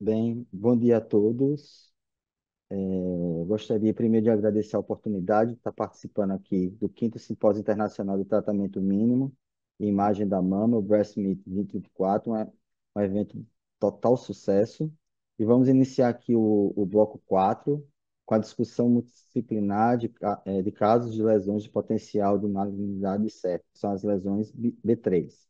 Bem, bom dia a todos. Gostaria primeiro de agradecer a oportunidade de estar participando aqui do quinto Simpósio Internacional de Tratamento Mínimo e Imagem da Mama, o Breast Meet 2024, um evento de total sucesso. E vamos iniciar aqui o bloco 4 com a discussão multidisciplinar de casos de lesões de potencial de malignidade certa, que são as lesões B3.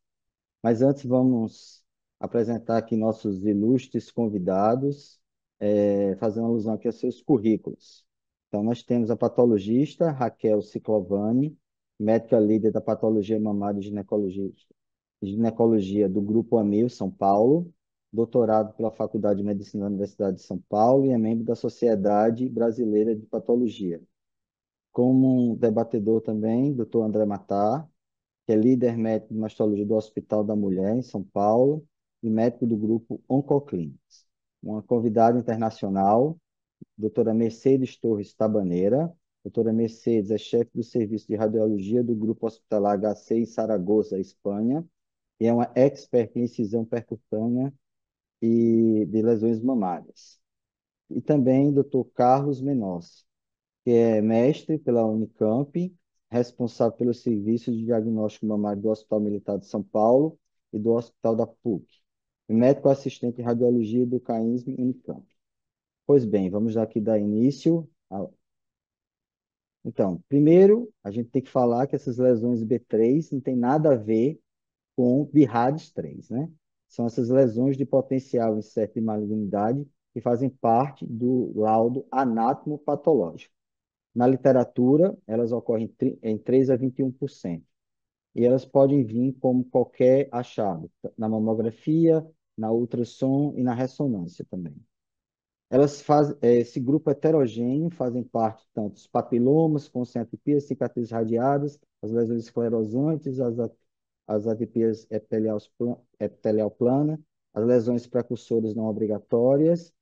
Mas antes vamos apresentar aqui nossos ilustres convidados, fazendo alusão aqui aos seus currículos. Então, nós temos a patologista Raquel Ciclovani, médica líder da patologia mamária e ginecologia do Grupo AMIL, São Paulo, doutorado pela Faculdade de Medicina da Universidade de São Paulo e é membro da Sociedade Brasileira de Patologia. Como debatedor também, Dr. André Matar, que é líder médico de mastologia do Hospital da Mulher, em São Paulo, e médico do grupo Oncoclínicas. Uma convidada internacional, doutora Mercedes Torres Tabaneira. Doutora Mercedes é chefe do serviço de radiologia do grupo hospitalar HC em Saragoça, Espanha, e é uma expert em incisão percutânea e de lesões mamárias. E também doutor Carlos Menossi, que é mestre pela Unicamp, responsável pelo serviço de diagnóstico mamário do Hospital Militar de São Paulo e do Hospital da PUC, e médico assistente em radiologia do CAINSM Unicamp. Pois bem, vamos aqui dar início. Então, primeiro, a gente tem que falar que essas lesões B3 não tem nada a ver com BIRADS 3, né? São essas lesões de potencial incerto de malignidade que fazem parte do laudo anatomopatológico. Na literatura, elas ocorrem em 3 a 21%. E elas podem vir como qualquer achado, na mamografia, na ultrassom e na ressonância também. Esse grupo heterogêneo fazem parte tanto dos papilomas, com atipias, cicatrizes radiadas, as lesões esclerosantes, as atipias epitelial plana, as lesões precursoras não obrigatórias,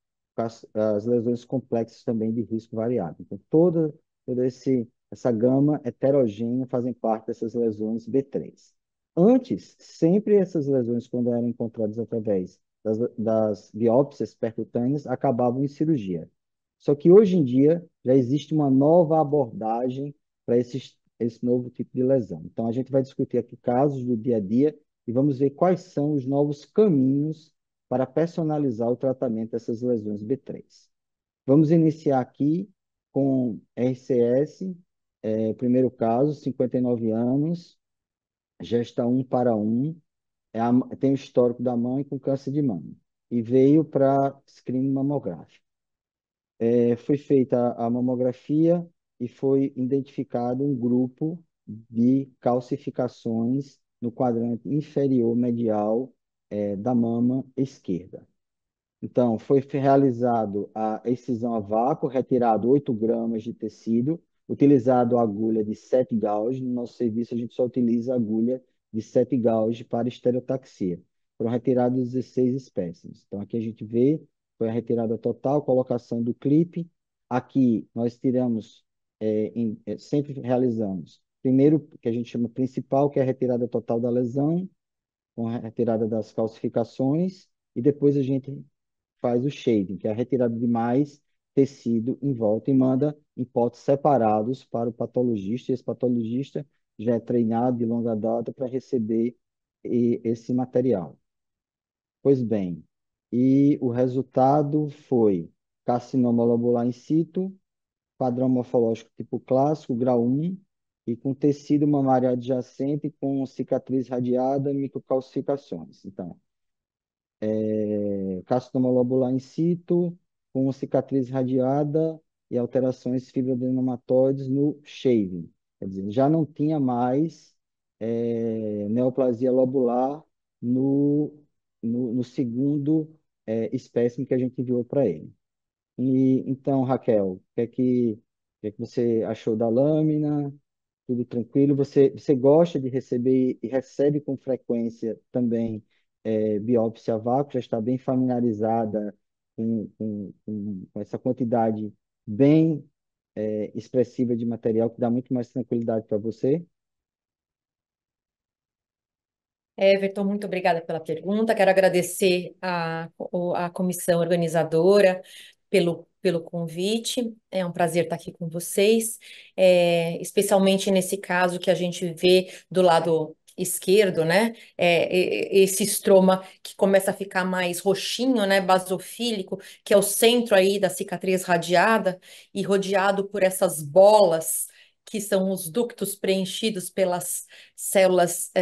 as lesões complexas também de risco variável. Então, essa gama heterogênea fazem parte dessas lesões B3. Antes, sempre essas lesões, quando eram encontradas através das biópsias percutâneas, acabavam em cirurgia. Só que hoje em dia já existe uma nova abordagem para esse novo tipo de lesão. Então, a gente vai discutir aqui casos do dia a dia e vamos ver quais são os novos caminhos para personalizar o tratamento dessas lesões B3. Vamos iniciar aqui com RCS, primeiro caso, 59 anos, gesta 1 para 1, tem o histórico da mãe com câncer de mama e veio para screening mamográfico. Foi feita a mamografia e foi identificado um grupo de calcificações no quadrante inferior medial da mama esquerda. Então, foi realizado a excisão a vácuo, retirado 8 gramas de tecido, utilizado a agulha de 7 gauge. No nosso serviço, a gente só utiliza a agulha de 7 gauge para estereotaxia. Foram retirados 16 espécimes. Então, aqui a gente vê, foi a retirada total, colocação do clipe. Aqui nós tiramos, sempre realizamos, primeiro, que a gente chama principal, que é a retirada total da lesão, com a retirada das calcificações, e depois a gente faz o shading, que é a retirada de mais tecido em volta e manda em potes separados para o patologista. E esse patologista já é treinado de longa data para receber esse material. Pois bem, e o resultado foi carcinoma lobular in situ, padrão morfológico tipo clássico, grau 1, e com tecido mamário adjacente com cicatriz radiada, microcalcificações. Então, carcinoma lobular in situ, com cicatriz radiada e alterações fibroadenomatoides no shaving. Quer dizer, já não tinha mais neoplasia lobular no, no segundo espécime que a gente enviou para ele. E, então, Raquel, o que é que você achou da lâmina? Tudo tranquilo? Você gosta de receber e recebe com frequência também biópsia a vácuo? Já está bem familiarizada com essa quantidade bem expressiva de material que dá muito mais tranquilidade para você? Everton, muito obrigada pela pergunta. Quero agradecer a comissão organizadora pelo convite. É um prazer estar aqui com vocês, especialmente nesse caso que a gente vê do lado esquerdo, né? Esse estroma que começa a ficar mais roxinho, né? Basofílico, que é o centro aí da cicatriz radiada e rodeado por essas bolas que são os ductos preenchidos pelas células.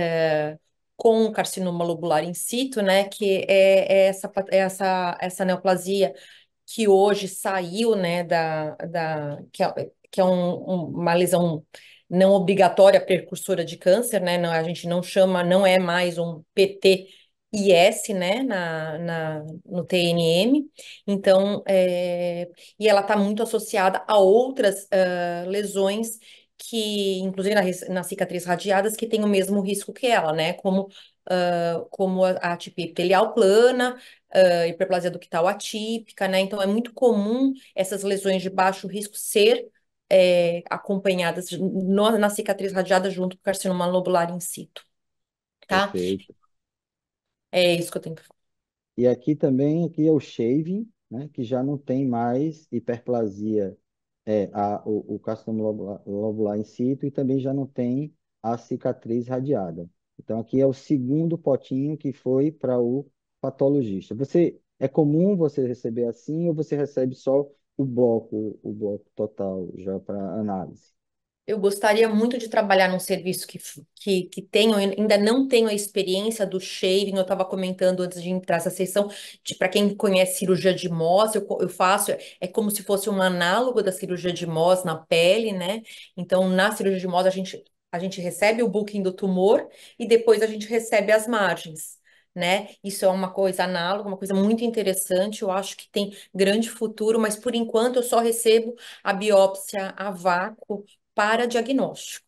Com carcinoma lobular in situ, né, que essa neoplasia que hoje saiu, né, que é uma lesão não obrigatória precursora de câncer, né, não, a gente não chama, não é mais um PTIS, né, no TNM, então, e ela está muito associada a outras lesões que, inclusive na cicatriz radiadas, que tem o mesmo risco que ela, né, como a atipia epitelial plana, hiperplasia ductal atípica, né? Então é muito comum essas lesões de baixo risco ser acompanhadas na cicatriz radiada junto com o carcinoma lobular in situ, tá? Perfeito. É isso que eu tenho que falar. E aqui também, aqui é o shaving, né, que já não tem mais hiperplasia, o carcinoma lobular in situ e também já não tem a cicatriz radiada. Então, aqui é o segundo potinho que foi para o patologista. É comum você receber assim ou você recebe só o bloco total já para análise? Eu gostaria muito de trabalhar num serviço que tenho, ainda não tenho a experiência do shaving. Eu estava comentando antes de entrar essa sessão, para quem conhece cirurgia de Mohs, eu faço, é como se fosse um análogo da cirurgia de Mohs na pele, né? Então, na cirurgia de Mohs, a gente recebe o booking do tumor e depois a gente recebe as margens. Né? Isso é uma coisa análoga, uma coisa muito interessante. Eu acho que tem grande futuro, mas por enquanto eu só recebo a biópsia a vácuo para diagnóstico,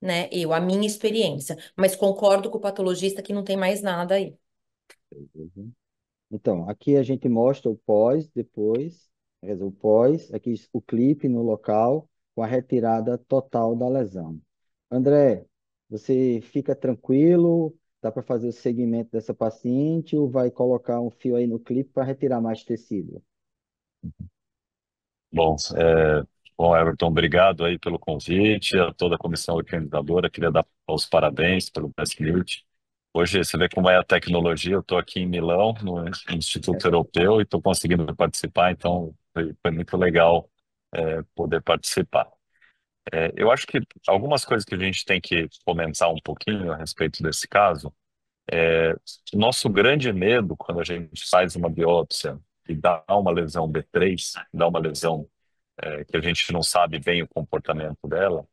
né? A minha experiência, mas concordo com o patologista que não tem mais nada aí. Uhum. Então, aqui a gente mostra o pós, depois, quer dizer, o pós, aqui o clipe no local, com a retirada total da lesão. André, você fica tranquilo? Dá para fazer o segmento dessa paciente ou vai colocar um fio aí no clipe para retirar mais tecido? Bom, bom, Everton, obrigado aí pelo convite, a toda a comissão organizadora, queria dar os parabéns pelo Best Meet. Hoje você vê como é a tecnologia, eu estou aqui em Milão, no Instituto Europeu, e estou conseguindo participar, então foi muito legal poder participar. Eu acho que algumas coisas que a gente tem que comentar um pouquinho a respeito desse caso, o nosso grande medo quando a gente faz uma biópsia e dá uma lesão B3, dá uma lesão que a gente não sabe bem o comportamento dela,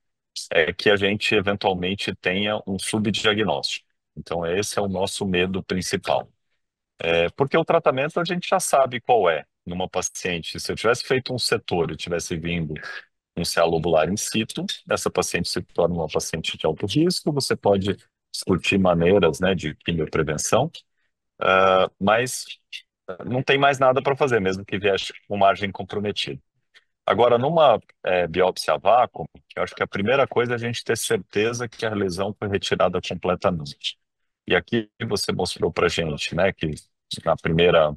é que a gente eventualmente tenha um subdiagnóstico. Então, esse é o nosso medo principal. Porque o tratamento a gente já sabe qual é. Numa paciente, se eu tivesse feito um setor e tivesse vindo um CA lobular in situ, essa paciente se torna uma paciente de alto risco, você pode discutir maneiras, né, de quimioprevenção, mas não tem mais nada para fazer, mesmo que viesse com margem comprometida. Agora, numa biópsia a vácuo, eu acho que a primeira coisa é a gente ter certeza que a lesão foi retirada completamente. E aqui você mostrou para gente, né, que na primeira,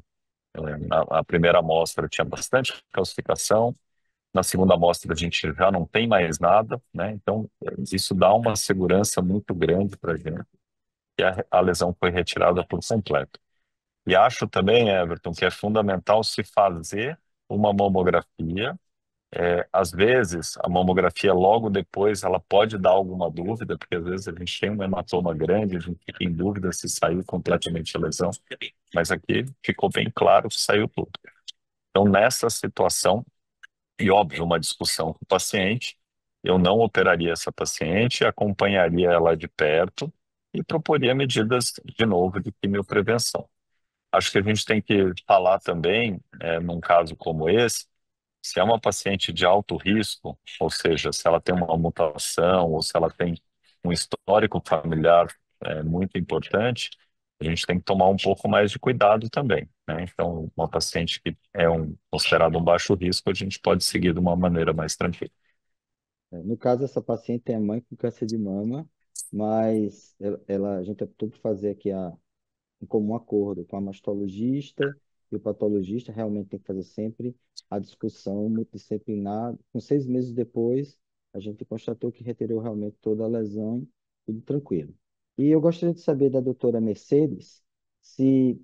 na primeira amostra tinha bastante calcificação, na segunda amostra a gente já não tem mais nada, né? Então, isso dá uma segurança muito grande para a gente que a lesão foi retirada por completo. E acho também, Everton, que é fundamental se fazer uma mamografia. Às vezes, a mamografia logo depois, ela pode dar alguma dúvida, porque às vezes a gente tem um hematoma grande, a gente fica em dúvida se saiu completamente a lesão, mas aqui ficou bem claro que saiu tudo. Então, nessa situação, e óbvio, uma discussão com o paciente, eu não operaria essa paciente, acompanharia ela de perto e proporia medidas, de novo, de quimioprevenção. Acho que a gente tem que falar também, num caso como esse, se é uma paciente de alto risco, ou seja, se ela tem uma mutação ou se ela tem um histórico familiar muito importante, a gente tem que tomar um pouco mais de cuidado também, né? Então, uma paciente que é considerado um baixo risco, a gente pode seguir de uma maneira mais tranquila. No caso, essa paciente é mãe com câncer de mama mas a gente optou por fazer aqui em comum acordo com a mastologista e o patologista, realmente tem que fazer sempre a discussão multidisciplinar. Com 6 meses depois, a gente constatou que retirou realmente toda a lesão, tudo tranquilo. E eu gostaria de saber da doutora Mercedes se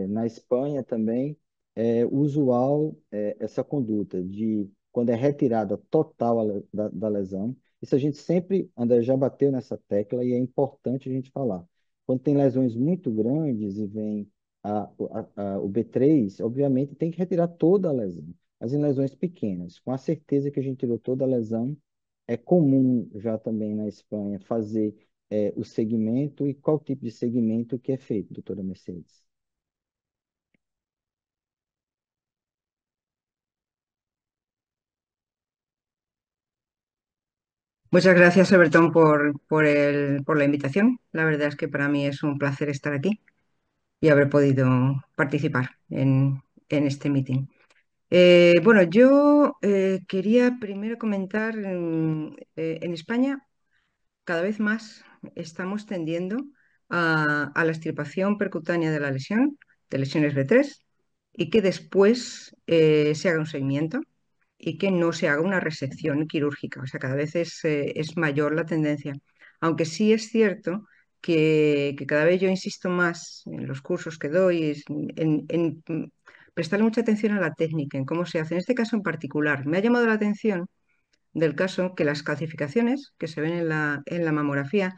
na Espanha também é usual essa conduta de quando é retirada total da lesão. Isso a gente sempre, André, já bateu nessa tecla e é importante a gente falar. Quando tem lesões muito grandes e vem o B3, obviamente tem que retirar toda a lesão. Mas em lesões pequenas, com a certeza que a gente tirou toda a lesão, é comum já também na Espanha fazer o segmento. E qual tipo de segmento que é feito, doutora Mercedes? Muchas gracias, Everton, por la invitación. La verdad es que para mí es un placer estar aquí y haber podido participar en este meeting. Bueno, yo quería primero comentar, en España cada vez más estamos tendiendo a la extirpación percutánea de la lesión, de lesiones B3, y que después se haga un seguimiento y que no se haga una resección quirúrgica. O sea, cada vez es mayor la tendencia. Aunque sí es cierto que cada vez yo insisto más en los cursos que doy, en prestarle mucha atención a la técnica, en cómo se hace. En este caso en particular, me ha llamado la atención del caso que las calcificaciones que se ven en la mamografía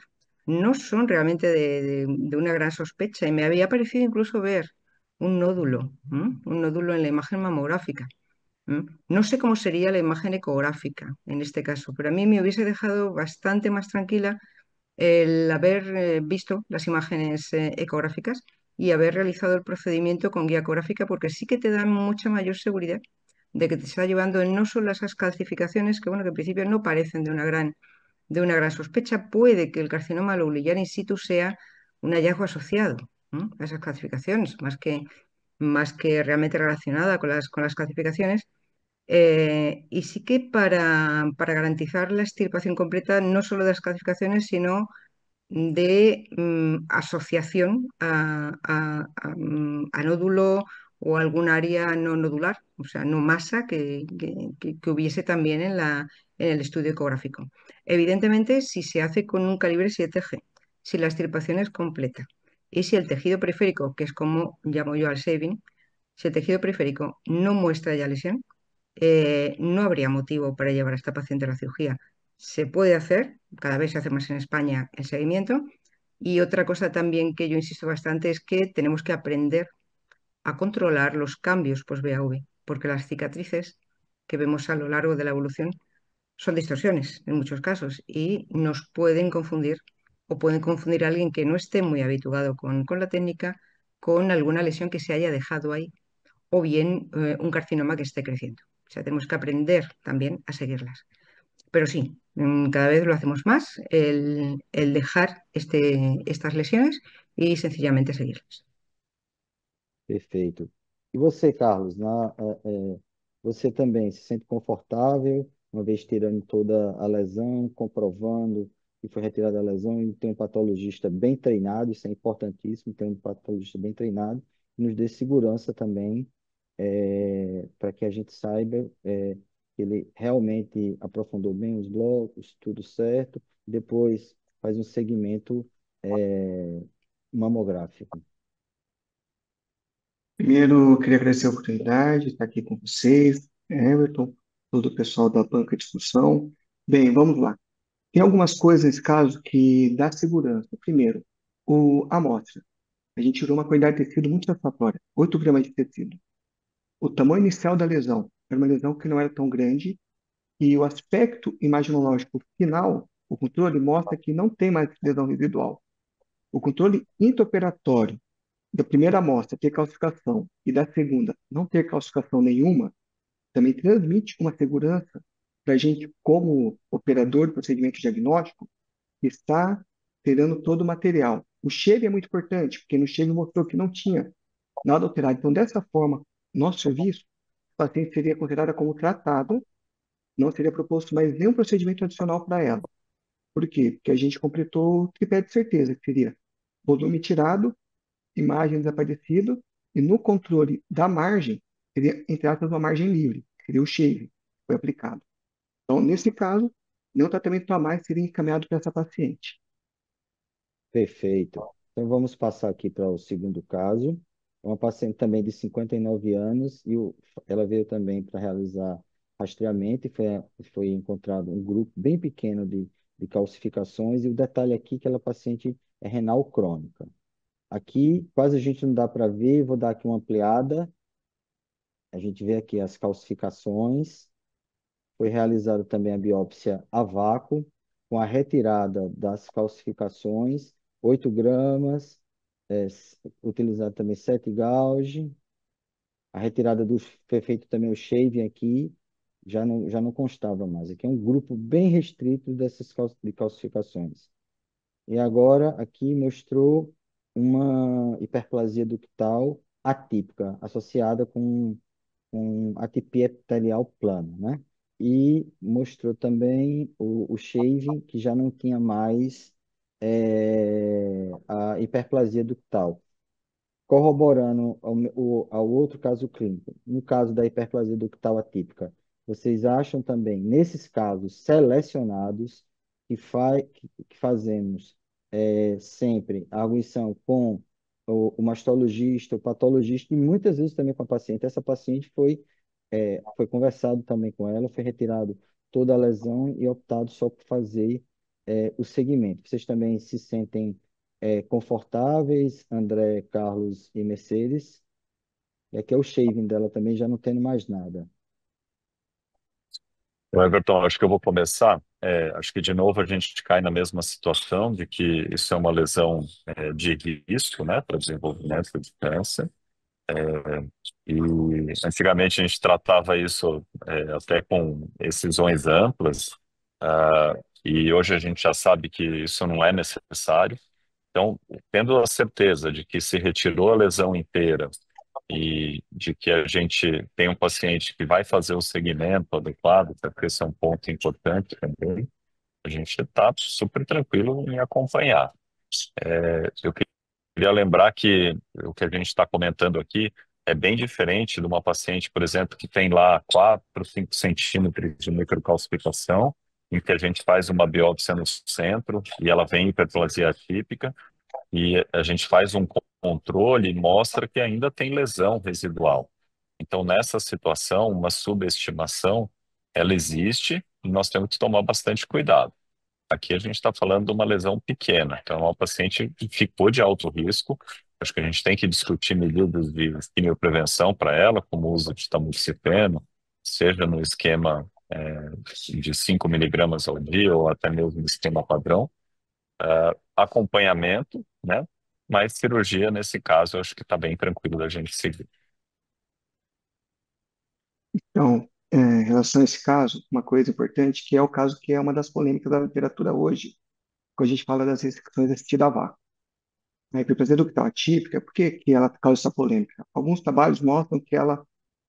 no son realmente de una gran sospecha y me había parecido incluso ver un nódulo, un nódulo en la imagen mamográfica. No sé cómo sería la imagen ecográfica en este caso, pero a mí me hubiese dejado bastante más tranquila el haber visto las imágenes ecográficas y haber realizado el procedimiento con guía ecográfica, porque sí que te dan mucha mayor seguridad de que te está llevando no solo a esas calcificaciones que, bueno, que en principio no parecen de una gran sospecha. Puede que el carcinoma lobulillar in situ sea un hallazgo asociado, a esas calcificaciones, más que realmente relacionada con las calcificaciones. Y sí que para garantizar la extirpación completa, no solo de las calcificaciones, sino de asociación a nódulo o algún área no nodular, o sea, no masa que hubiese también en el estudio ecográfico. Evidentemente, si se hace con un calibre 7G, si la extirpación es completa y si el tejido periférico, que es como llamo yo al shaving, si el tejido periférico no muestra ya lesión, no habría motivo para llevar a esta paciente a la cirugía. Se puede hacer, cada vez se hace más en España el seguimiento. Y otra cosa también que yo insisto bastante es que tenemos que aprender a controlar los cambios post-BAV, porque las cicatrices que vemos a lo largo de la evolución son distorsiones en muchos casos y nos pueden confundir o pueden confundir a alguien que no esté muy habituado con la técnica con alguna lesión que se haya dejado ahí o bien un carcinoma que esté creciendo. O sea, tenemos que aprender también a seguirlas. Pero sí, cada vez lo hacemos más, el dejar estas lesiones y sencillamente seguirlas. Perfeito. E você, Carlos, você também se sente confortável, uma vez tirando toda a lesão, comprovando que foi retirada a lesão e tem um patologista bem treinado, isso é importantíssimo, ter um patologista bem treinado, que nos dê segurança também, para que a gente saiba que ele realmente aprofundou bem os blocos, tudo certo, depois faz um segmento mamográfico. Primeiro, eu queria agradecer a oportunidade de estar aqui com vocês, Everton, todo o pessoal da banca de discussão. Bem, vamos lá. Tem algumas coisas nesse caso que dá segurança. Primeiro, a amostra. A gente tirou uma quantidade de tecido muito satisfatória, 8 gramas de tecido. O tamanho inicial da lesão era uma lesão que não era tão grande e o aspecto imaginológico final, o controle mostra que não tem mais lesão residual. O controle intraoperatório da primeira amostra ter calcificação e da segunda não ter calcificação nenhuma, também transmite uma segurança para a gente, como operador do procedimento diagnóstico, que está tirando todo o material. O shave é muito importante, porque no shave mostrou que não tinha nada alterado. Então, dessa forma, nosso serviço, o paciente seria considerada como tratada, não seria proposto mais nenhum procedimento adicional para ela. Por quê? Porque a gente completou o tripé de certeza, que seria volume tirado, imagem desaparecido, e no controle da margem, seria, entre aspas, uma margem livre, que seria o shave, que foi aplicado. Então, nesse caso, nenhum tratamento a mais seria encaminhado para essa paciente. Perfeito. Então vamos passar aqui para o segundo caso. É uma paciente também de 59 anos ela veio também para realizar rastreamento e foi encontrado um grupo bem pequeno de calcificações. E o detalhe aqui é que ela paciente é renal crônica. Aqui quase a gente não dá para ver, vou dar aqui uma ampliada. A gente vê aqui as calcificações. Foi realizada também a biópsia a vácuo, com a retirada das calcificações, 8 gramas, utilizado também 7 gauge, a retirada foi feito também o shaving aqui, já não constava mais. Aqui é um grupo bem restrito de calcificações. E agora aqui mostrou uma hiperplasia ductal atípica, associada com atipia epitelial plana, né? E mostrou também o shaving, que já não tinha mais a hiperplasia ductal, corroborando ao outro caso clínico. No caso da hiperplasia ductal atípica, vocês acham também, nesses casos selecionados, que fazemos sempre a arguição com o mastologista, o patologista, e muitas vezes também com a paciente. Essa paciente foi conversado também com ela, foi retirado toda a lesão e optado só por fazer o segmento. Vocês também se sentem confortáveis, André, Carlos e Mercedes? E aqui é o shaving dela também, já não tendo mais nada. Então, Everton, acho que eu vou começar. Acho que, de novo, a gente cai na mesma situação de que isso é uma lesão de risco, né, para desenvolvimento de câncer. E antigamente a gente tratava isso até com excisões amplas, e hoje a gente já sabe que isso não é necessário. Então, tendo a certeza de que se retirou a lesão inteira e de que a gente tem um paciente que vai fazer o segmento adequado, porque esse é um ponto importante também, a gente está super tranquilo em acompanhar. Eu queria lembrar que o que a gente está comentando aqui é bem diferente de uma paciente, por exemplo, que tem lá 4, 5 centímetros de microcalcificação, em que a gente faz uma biópsia no centro e ela vem hiperplasia atípica, e a gente faz um controle e mostra que ainda tem lesão residual. Então, nessa situação, uma subestimação, ela existe e nós temos que tomar bastante cuidado. Aqui a gente está falando de uma lesão pequena, então é uma paciente que ficou de alto risco. Acho que a gente tem que discutir medidas de quimioprevenção para ela, como o uso de tamoxifeno, seja no esquema de 5 miligramas ao dia ou até mesmo no esquema padrão, acompanhamento, né? Mas cirurgia, nesse caso, eu acho que está bem tranquilo da gente seguir. Então, em relação a esse caso, uma coisa importante, que é o caso que é uma das polêmicas da literatura hoje, quando a gente fala das restrições assistidas a vácuo. A hiperplasia ductal atípica, por que que ela causa essa polêmica? Alguns trabalhos mostram que ela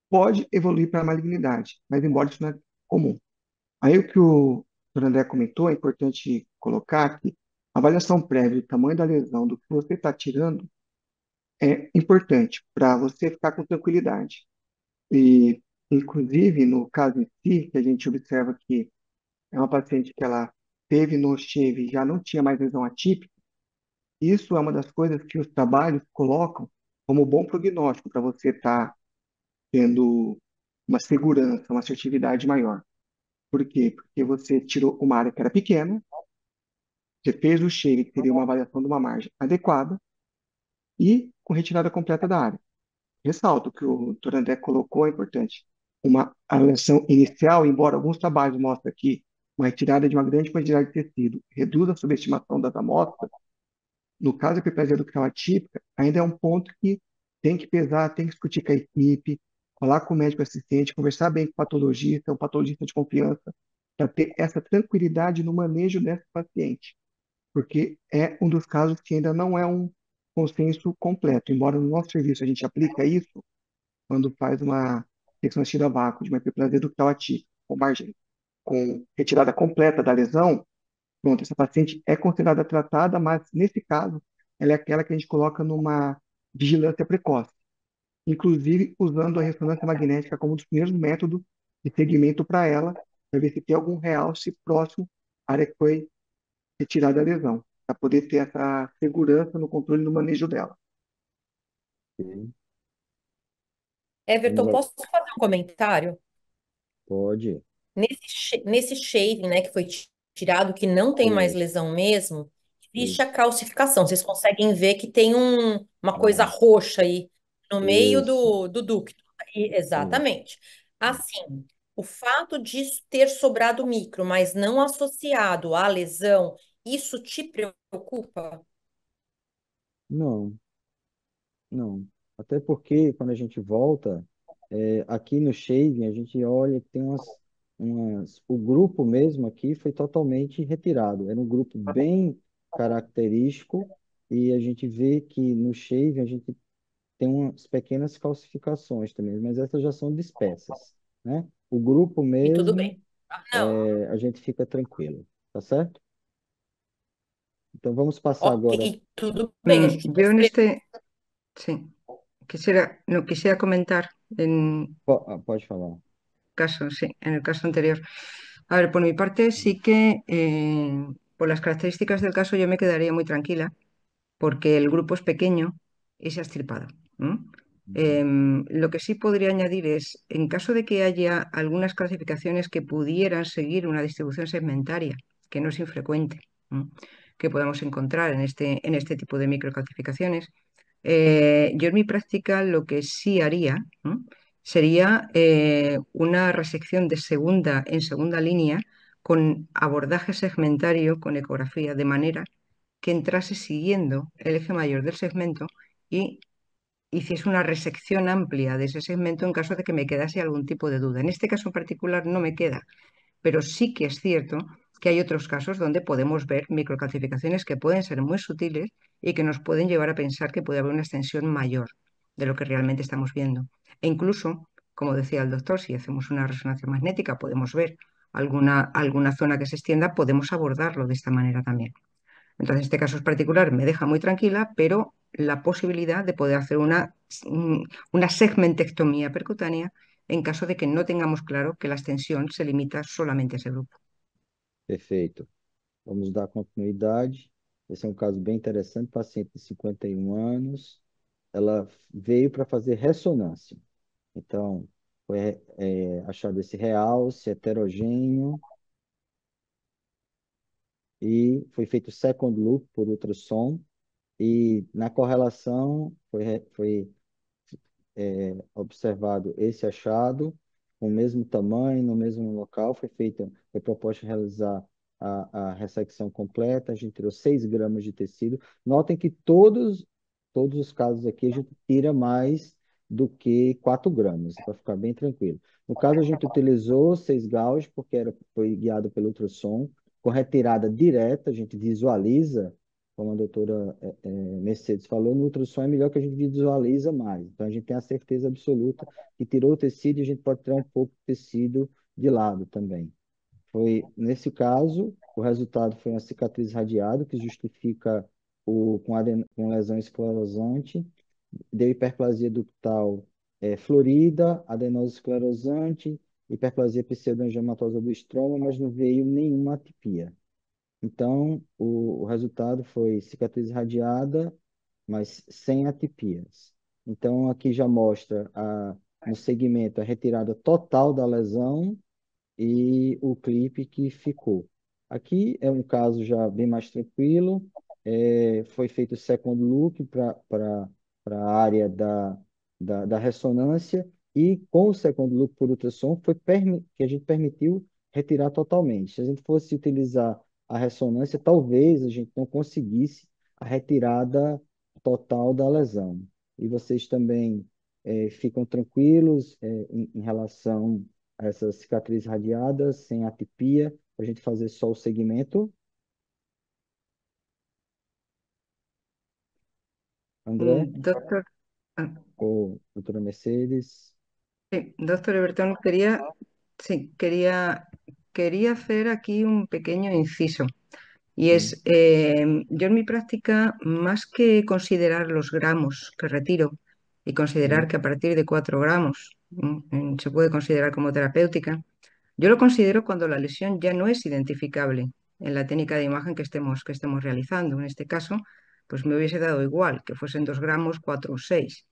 pode evoluir para a malignidade, mas embora isso não é comum. Aí o que o Dr. André comentou, é importante colocar que a avaliação prévia do tamanho da lesão, do que você está tirando, é importante para você ficar com tranquilidade. E, inclusive, no caso em si, que a gente observa que é uma paciente que ela teve no shave e já não tinha mais lesão atípica, isso é uma das coisas que os trabalhos colocam como bom prognóstico para você estar tendo uma segurança, uma assertividade maior. Por quê? Porque você tirou uma área que era pequena, você fez o shave, que teria uma avaliação de uma margem adequada, e com retirada completa da área. Ressalto que o Dr. André colocou é importante. Uma avaliação inicial, embora alguns trabalhos mostrem que uma retirada de uma grande quantidade de tecido reduz a subestimação das amostras, no caso da hiperplasia ductal atípica, ainda é um ponto que tem que pesar, tem que discutir com a equipe, falar com o médico assistente, conversar bem com o patologista, um patologista de confiança, para ter essa tranquilidade no manejo dessa paciente, porque é um dos casos que ainda não é um consenso completo. Embora no nosso serviço a gente aplica isso quando faz uma secção assistida a vácuo de uma hiperplasia ductal atípica, com margem, com retirada completa da lesão, Pronto, essa paciente é considerada tratada, mas nesse caso, ela é aquela que a gente coloca numa vigilância precoce, inclusive usando a ressonância magnética como um dos primeiros métodos de segmento para ela, para ver se tem algum realce próximo à área que foi retirada a lesão, para poder ter essa segurança no controle e no manejo dela. Ok. Everton, Vamos lá. posso fazer um comentário? Pode. Nesse shaving, né, que foi tirado, que não tem mais Isso, lesão mesmo, existe a isso. calcificação. Vocês conseguem ver que tem uma coisa Ah, roxa aí no meio isso, do ducto. isso. Exatamente. Assim, o fato disso ter sobrado micro, mas não associado à lesão, isso te preocupa? Não, não. Até porque quando a gente volta, aqui no shaving, a gente olha que tem o grupo mesmo aqui foi totalmente retirado. Era um grupo bem característico e a gente vê que no shaving a gente tem umas pequenas calcificações também, mas essas já são dispersas, né? O grupo E tudo mesmo, bem. Não, a gente fica tranquilo, tá certo? Então vamos passar ok, agora. e tudo bem, a gente Yo en prescreve. sí, quisiera comentar en Pode falar. caso, sí, en el caso anterior. A ver, por mi parte sí que por las características del caso yo me quedaría muy tranquila porque el grupo es pequeño y se ha extirpado. ¿M? Uhum. Lo que sí podría añadir es, en caso de que haya algunas clasificaciones que pudieran seguir una distribución segmentaria, que no es infrecuente, ¿m? Que podamos encontrar en este tipo de microclasificaciones, yo en mi práctica lo que sí haría, ¿m? Sería una resección en segunda línea con abordaje segmentario con ecografía, de manera que entrase siguiendo el eje mayor del segmento y hiciese una resección amplia de ese segmento en caso de que me quedase algún tipo de duda. En este caso en particular no me queda, pero sí que es cierto que hay otros casos donde podemos ver microcalcificaciones que pueden ser muy sutiles y que nos pueden llevar a pensar que puede haber una extensión mayor de lo que realmente estamos viendo. E incluso, como decía el doctor, si hacemos una resonancia magnética podemos ver alguna zona que se extienda, podemos abordarlo de esta manera también. Entonces, este caso es particular, me deja muy tranquila, pero la posibilidad de poder hacer una segmentectomía percutánea en caso de que no tengamos claro que la extensión se limita solamente a ese grupo. Perfeito. Vamos dar continuidade. Esse é um caso bem interessante, paciente de 51 anos. Ela veio para fazer ressonância. Então, foi achado esse realce heterogêneo e foi feito second look por ultrassom. E na correlação foi observado esse achado, com o mesmo tamanho, no mesmo local, foi proposto realizar a ressecção completa, a gente tirou 6 gramas de tecido. Notem que todos os casos aqui a gente tira mais do que 4 gramas, para ficar bem tranquilo. No caso, a gente utilizou 6 gauge, porque foi guiado pelo ultrassom, com retirada direta, a gente visualiza como a doutora Mercedes falou, no ultrassom é melhor que a gente visualiza mais. Então, a gente tem a certeza absoluta que tirou o tecido e a gente pode tirar um pouco de tecido de lado também. Nesse caso, o resultado foi uma cicatriz radiada, que justifica com lesão esclerosante, deu hiperplasia ductal florida, adenose esclerosante, hiperplasia pseudoangiomatosa do estroma, mas não veio nenhuma atipia. Então, o resultado foi cicatriz radiada, mas sem atipias. Então, aqui já mostra no segmento a retirada total da lesão e o clipe que ficou. Aqui é um caso já bem mais tranquilo. Foi feito o second look para a área da ressonância e com o second look por ultrassom que a gente permitiu retirar totalmente. Se a gente fosse utilizar a ressonância, talvez a gente não conseguisse a retirada total da lesão. E vocês também ficam tranquilos em relação a essa cicatriz radiada, sem atipia, para a gente fazer só o segmento. André Doctor, ah, ou doutora Mercedes? sí, doctor Everton, sí, quería hacer aquí un pequeño inciso. Y Sim. es, yo en mi práctica, más que considerar los gramos que retiro y considerar Uhum. que a partir de 4 gramos se puede considerar como terapéutica, yo lo considero cuando la lesión ya no es identificable en la técnica de imagen que estemos realizando. En este caso, pues me hubiese dado igual que fuesen 2 gramos, 4 o 6,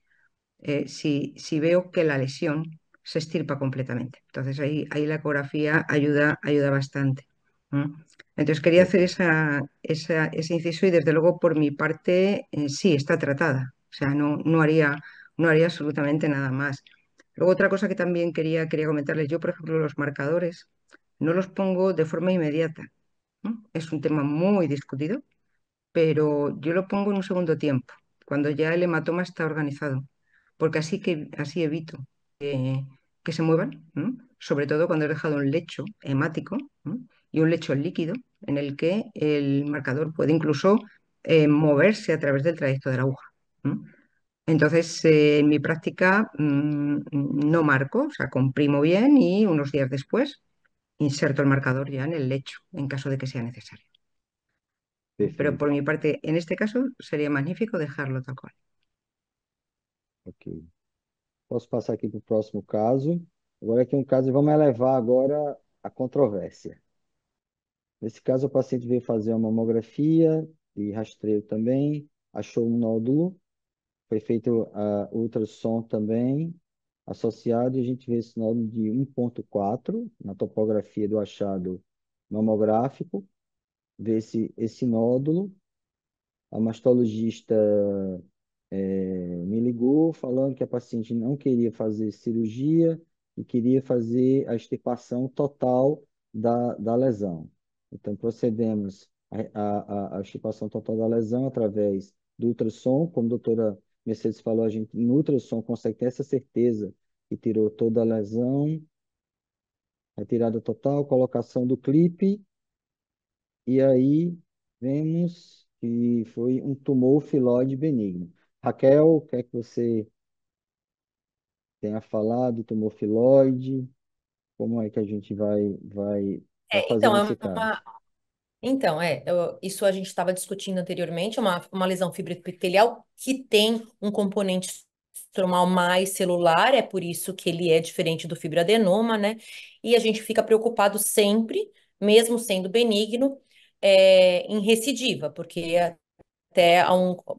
si veo que la lesión se extirpa completamente. Entonces ahí la ecografía ayuda bastante. ¿M? Entonces quería hacer Perfeito. ese inciso y desde luego por mi parte sí, está tratada. O sea, no haría absolutamente nada más. Luego otra cosa que también quería comentarles, yo por ejemplo los marcadores no los pongo de forma inmediata. ¿No? Es un tema muy discutido, pero yo lo pongo en un segundo tiempo, cuando ya el hematoma está organizado, porque así evito que se muevan, ¿no? Sobre todo cuando he dejado un lecho hemático, ¿no? Y un lecho líquido en el que el marcador puede incluso moverse a través del trayecto de la aguja, ¿no? Entonces, en mi práctica no marco, o sea, comprimo bien y unos días después inserto el marcador ya en el lecho, en caso de que sea necesario. Pero Perfeito. por mi parte, en este caso, sería magnífico dejarlo tal cual. Ok. Posso passar aqui para o próximo caso. Agora aqui um caso, vamos elevar agora a controvérsia. Nesse caso, o paciente veio fazer uma mamografia e rastreio também, achou um nódulo, foi feito ultrassom também associado, e a gente vê esse nódulo de 1,4 na topografia do achado mamográfico, vê esse nódulo. A mastologista me ligou falando que a paciente não queria fazer cirurgia e queria fazer a extirpação total da lesão. Então, procedemos a extirpação total da lesão através do ultrassom. Como a doutora Mercedes falou, a gente no ultrassom consegue ter essa certeza que tirou toda a lesão, retirada total, colocação do clipe, e aí vemos que foi um tumor filoide benigno. Raquel, o que é que você tem a falar do tumor filoide? Como é que a gente vai É, fazer então, nesse caso? isso a gente estava discutindo anteriormente, é uma lesão fibroepitelial que tem um componente estromal mais celular, é por isso que ele é diferente do fibroadenoma, né? E a gente fica preocupado sempre, mesmo sendo benigno, em recidiva, porque até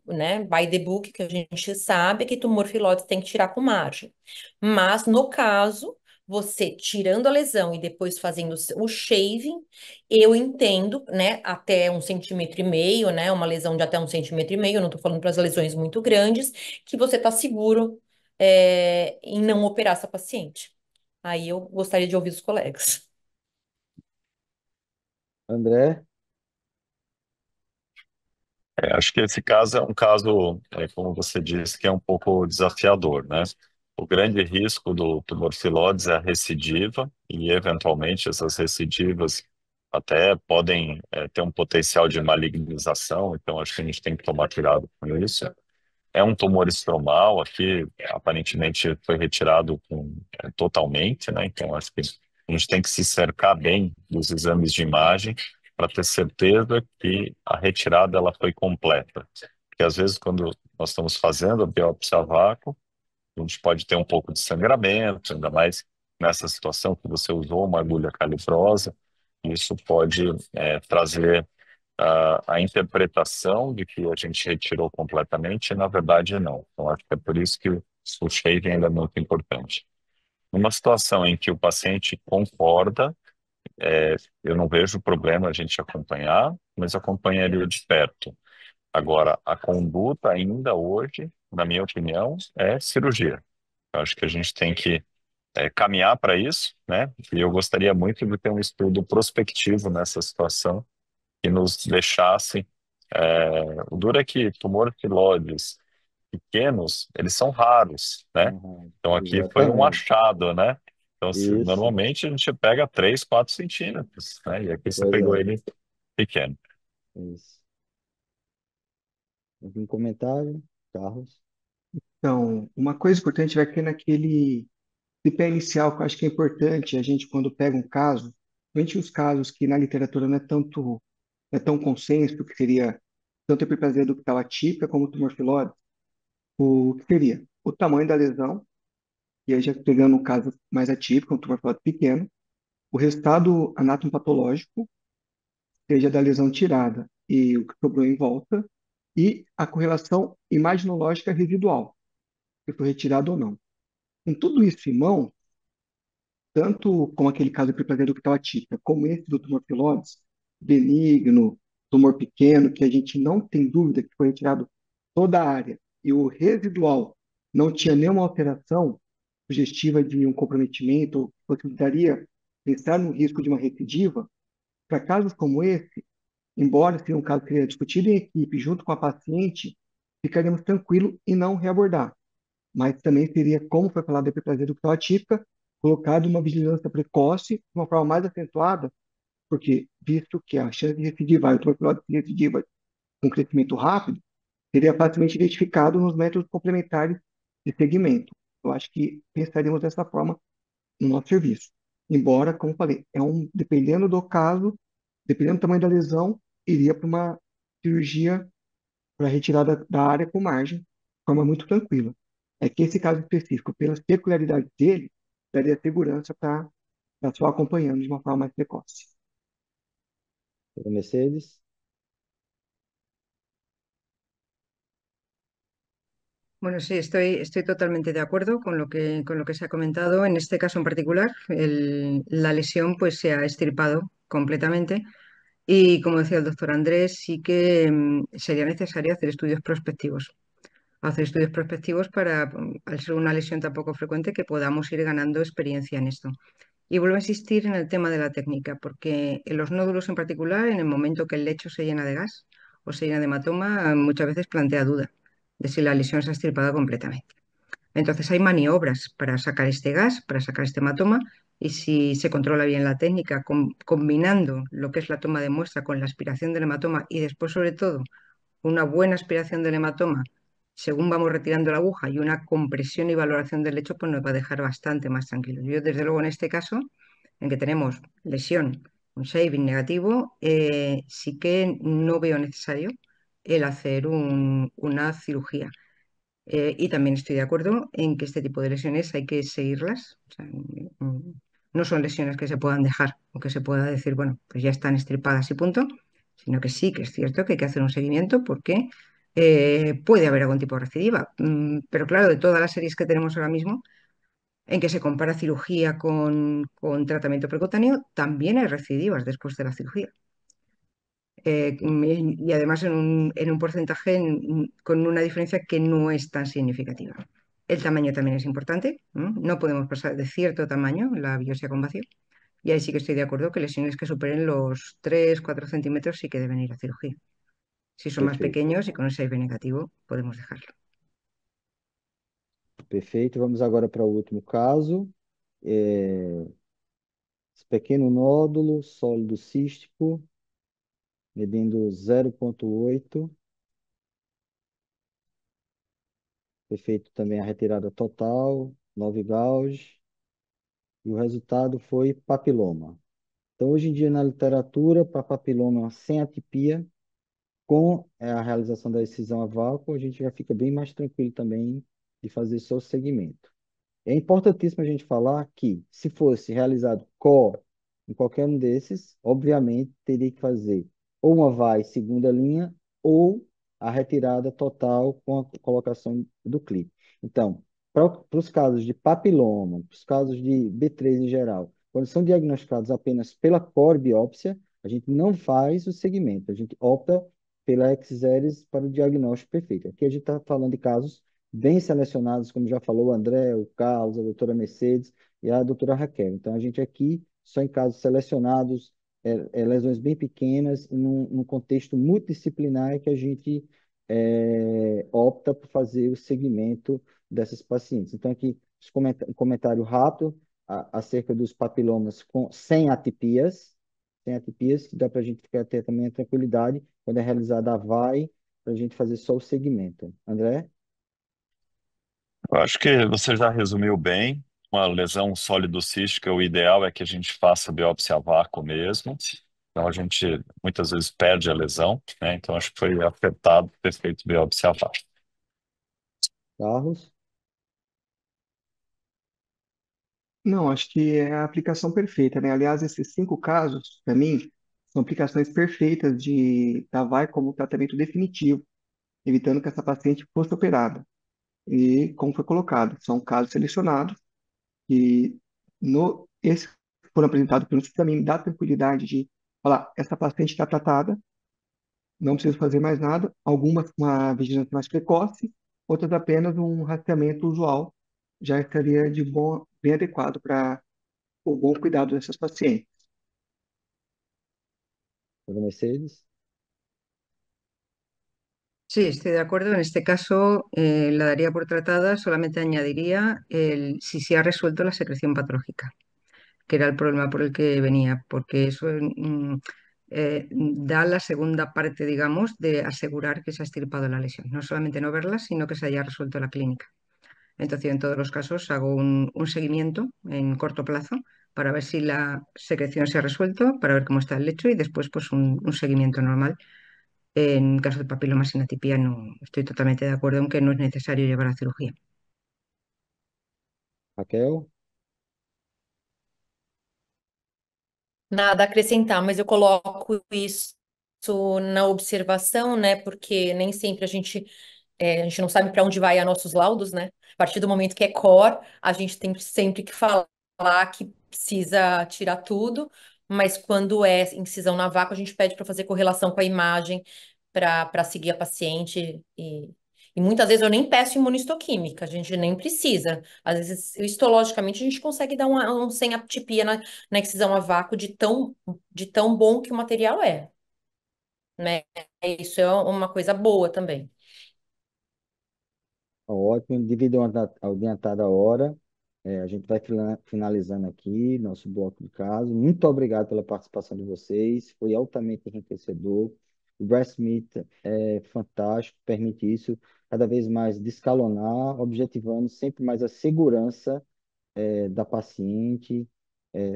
né, by the book, que a gente sabe que tumor filóide tem que tirar com margem. Mas, no caso, você tirando a lesão e depois fazendo o shaving, eu entendo, né, até 1,5 cm, né, uma lesão de até 1,5 cm, eu não estou falando para as lesões muito grandes, que você está seguro, em não operar essa paciente. Aí eu gostaria de ouvir os colegas. André? Acho que esse caso é um caso, como você disse, que é um pouco desafiador, né? O grande risco do tumor filóides é a recidiva e, eventualmente, essas recidivas até podem, ter um potencial de malignização, então acho que a gente tem que tomar cuidado com isso. É um tumor estromal, aqui aparentemente foi retirado totalmente, né? Então acho que a gente tem que se cercar bem dos exames de imagem para ter certeza que a retirada ela foi completa. Porque às vezes quando nós estamos fazendo a biópsia a vácuo, a gente pode ter um pouco de sangramento, ainda mais nessa situação que você usou uma agulha calibrosa, isso pode trazer a interpretação de que a gente retirou completamente, e na verdade não. Então, acho que é por isso que o shaving ainda é muito importante. Numa situação em que o paciente concorda, eu não vejo problema a gente acompanhar, mas acompanharia de perto. Agora, a conduta ainda hoje, na minha opinião, é cirurgia. Eu acho que a gente tem que caminhar para isso, né? E eu gostaria muito de ter um estudo prospectivo nessa situação, que nos deixasse. O duro é que tumores filóides pequenos, eles são raros, né? Uhum. Então aqui foi um Exatamente. achado, né? Então, Isso, normalmente a gente pega 3, 4 centímetros, né? E aqui você pois pegou é, ele pequeno. isso. Algum comentário, Carlos? Então, uma coisa importante vai ter naquele tripé inicial, que eu acho que é importante a gente, quando pega um caso, principalmente os casos que na literatura não é tanto é tão consenso que seria tanto a hiperplasia ductal atípica como o tumor filóide, o que seria o tamanho da lesão, e aí já pegando um caso mais atípico, um tumor filóide pequeno, o resultado anatomopatológico, seja da lesão tirada e o que sobrou em volta, e a correlação imaginológica residual, se foi retirado ou não. Com tudo isso em mão, tanto como aquele caso de hiperplasia ductal atípica, como esse do tumor pilóide, benigno, tumor pequeno, que a gente não tem dúvida que foi retirado toda a área, e o residual não tinha nenhuma alteração sugestiva de um comprometimento, ou possibilitaria pensar no risco de uma recidiva, para casos como esse, embora seja um caso que seria discutido em equipe junto com a paciente, ficaríamos tranquilos em não reabordar. Mas também seria, como foi falado da hiperplasia ductal atípica, colocado uma vigilância precoce de uma forma mais acentuada, porque visto que a chance de recidivar, o tuberculose de recidiva com crescimento rápido, seria facilmente identificado nos métodos complementares de segmento. Eu acho que pensaríamos dessa forma no nosso serviço. Embora, como falei, dependendo do caso, dependendo do tamanho da lesão, iria para uma cirurgia para retirada da área com margem, de forma muito tranquila. É que esse caso específico, pelas peculiaridades dele, daria segurança para só acompanhando de uma forma mais precoce. Doutora Mercedes? Bueno, sí, estoy totalmente de acuerdo con lo que se ha comentado. En este caso en particular, la lesión pues se ha extirpado completamente y como decía el doctor Andrés, sí que sería necesario hacer estudios prospectivos para, al ser una lesión tan poco frecuente, que podamos ir ganando experiencia en esto. Y vuelvo a insistir en el tema de la técnica, porque en los nódulos en particular, en el momento que el lecho se llena de gas o se llena de hematoma, muchas veces plantea duda de si la lesión se ha extirpado completamente. Entonces hay maniobras para sacar este gas, para sacar este hematoma, y si se controla bien la técnica, combinando lo que es la toma de muestra con la aspiración del hematoma y después, sobre todo, una buena aspiración del hematoma, según vamos retirando la aguja, y una compresión y valoración del lecho, pues nos va a dejar bastante más tranquilos. Yo, desde luego, en este caso, en que tenemos lesión, un shaving negativo, sí que no veo necesario el hacer una cirugía. Y también estoy de acuerdo en que este tipo de lesiones hay que seguirlas. O sea, no son lesiones que se puedan dejar o que se pueda decir, bueno, pues ya están extirpadas y punto, sino que sí que es cierto que hay que hacer un seguimiento porque puede haber algún tipo de recidiva. Pero claro, de todas las series que tenemos ahora mismo, en que se compara cirugía con tratamiento percutáneo, también hay recidivas después de la cirugía. Y además en un porcentaje con una diferencia que no es tan significativa. El tamaño también es importante, ¿no? No podemos pasar de cierto tamaño la biopsia con vacío. Y ahí sí que estoy de acuerdo que lesiones que superen los 3-4 centímetros sí que deben ir a cirugía. Si son más Perfeito. pequeños y con ese IV negativo, podemos dejarlo. Perfeito. Vamos agora para o último caso. Esse pequeno nódulo sólido cístico, medindo 0,8. Foi feito também a retirada total, 9 gauge, e o resultado foi papiloma. Então, hoje em dia, na literatura, para papiloma sem atipia, com a realização da excisão a vácuo, a gente já fica bem mais tranquilo também de fazer só o segmento. É importantíssimo a gente falar que, se fosse realizado em qualquer um desses, obviamente teria que fazer ou uma VAI segunda linha ou a retirada total com a colocação do clipe. Então, para os casos de papiloma, para os casos de B3 em geral, quando são diagnosticados apenas pela core biópsia, a gente não faz o segmento, a gente opta pela X-Series para o diagnóstico perfeito. Aqui a gente está falando de casos bem selecionados, como já falou o André, o Carlos, a doutora Mercedes e a doutora Raquel. Então, a gente aqui, só em casos selecionados, lesões bem pequenas, num contexto multidisciplinar que a gente opta por fazer o segmento dessas pacientes. Então, aqui, um comentário rápido acerca dos papilomas sem atipias, que dá para a gente ter também a tranquilidade, quando é realizada a VAI, para a gente fazer só o segmento. André? Eu acho que você já resumiu bem. Uma lesão sólido cística, o ideal é que a gente faça biópsia a vácuo mesmo. Então, a gente muitas vezes perde a lesão, né? Então, acho que foi acertado ter feito biópsia à vasta. Carlos? Não, acho que é a aplicação perfeita, né? Aliás, esses 5 casos, para mim, são aplicações perfeitas da VAI como tratamento definitivo, evitando que essa paciente fosse operada. E, como foi colocado, são casos selecionados e esses foram apresentados pelo para mim dá tranquilidade de falar, essa paciente está tratada, não preciso fazer mais nada, algumas com uma vigilância mais precoce, outras apenas um rastreamento usual, já estaria bem adequado para o bom cuidado dessas pacientes. Para Mercedes? Sí, estoy de acuerdo. En este caso, la daría por tratada, solamente añadiría si se ha resuelto la secreción patológica, que era el problema por el que venía, porque eso da la segunda parte, digamos, de asegurar que se ha extirpado la lesión. No solamente no verla, sino que se haya resuelto la clínica. Entonces, en todos los casos hago un seguimiento en corto plazo para ver si la secreción se ha resuelto, para ver cómo está el lecho y después pues un seguimiento normal. En caso de papiloma sinatipia no estoy totalmente de acuerdo en que no es necesario llevar a cirugía. Raquel? Nada a acrescentar, mas eu coloco isso na observação, né? Porque nem sempre a gente não sabe para onde vai a nossos laudos, né? A partir do momento que é core, a gente tem sempre que falar que precisa tirar tudo, mas quando é incisão na vácua, a gente pede para fazer correlação com a imagem para seguir a paciente e muitas vezes eu nem peço imunistoquímica, a gente nem precisa. Às vezes, histologicamente, a gente consegue dar um sem aptipia na excisão a vácuo de tão bom que o material é, né? Isso é uma coisa boa também. Ótimo, devido à adiantada hora, a gente vai finalizando aqui nosso bloco de casos. Muito obrigado pela participação de vocês, foi altamente enriquecedor. O Breast Meat é fantástico, permite isso cada vez mais descalonar, objetivando sempre mais a segurança da paciente.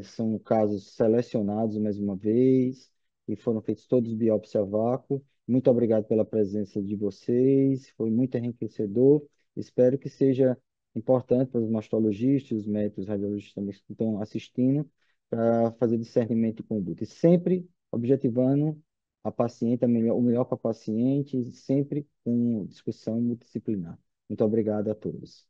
São casos selecionados mais uma vez e foram feitos todos biópsia a vácuo. Muito obrigado pela presença de vocês, foi muito enriquecedor. Espero que seja importante para os mastologistas, os médicos radiologistas também que estão assistindo, para fazer discernimento de conduta. E sempre objetivando a paciente, o melhor para a paciente, sempre com discussão multidisciplinar. Muito obrigado a todos.